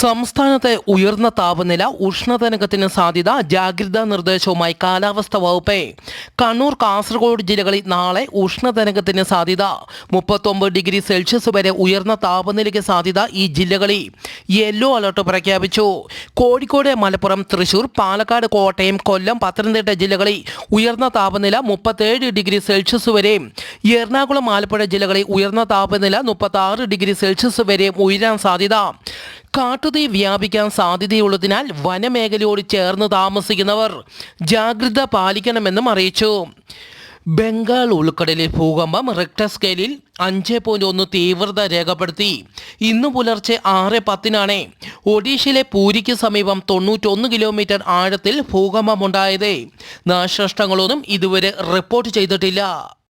സംസ്ഥാനത്തെ ഉയർന്ന താപനില ഉഷ്ണതരംഗത്തിന് സാധ്യത ജാഗ്രതാ നിർദ്ദേശവുമായി കാലാവസ്ഥാ വകുപ്പ്. കണ്ണൂർ, കാസർഗോഡ് ജില്ലകളിൽ നാളെ ഉഷ്ണതരംഗത്തിന് സാധ്യത. 39 ഡിഗ്രി സെൽഷ്യസ് വരെ ഉയർന്ന താപനിലയ്ക്ക് സാധ്യത. ഈ ജില്ലകളിൽ യെല്ലോ അലർട്ട് പ്രഖ്യാപിച്ചു. കോഴിക്കോട്, മലപ്പുറം, തൃശൂർ, പാലക്കാട്, കോട്ടയം, കൊല്ലം, പത്തനംതിട്ട ജില്ലകളിൽ ഉയർന്ന താപനില 37 ഡിഗ്രി സെൽഷ്യസ് വരെ. എറണാകുളം, ആലപ്പുഴ ജില്ലകളിൽ ഉയർന്ന താപനില 36 ഡിഗ്രി സെൽഷ്യസ് വരെ ഉയരാൻ സാധ്യത. കാട്ടുതീ വ്യാപിക്കാൻ സാധ്യതയുള്ളതിനാൽ വനമേഖലയോട് ചേർന്ന് താമസിക്കുന്നവർ ജാഗ്രത പാലിക്കണമെന്നും അറിയിച്ചു. ബംഗാൾ ഉൾക്കടലിൽ ഭൂകമ്പം റിക്ടർ സ്കെയിലിൽ 5.1 തീവ്രത രേഖപ്പെടുത്തി. ഇന്നു പുലർച്ചെ 6:10 ഒഡീഷയിലെ പൂരിക്ക് സമീപം 91 കിലോമീറ്റർ ആഴത്തിൽ ഭൂകമ്പമുണ്ടായത്. നാശനഷ്ടങ്ങളൊന്നും ഇതുവരെ റിപ്പോർട്ട് ചെയ്തിട്ടില്ല.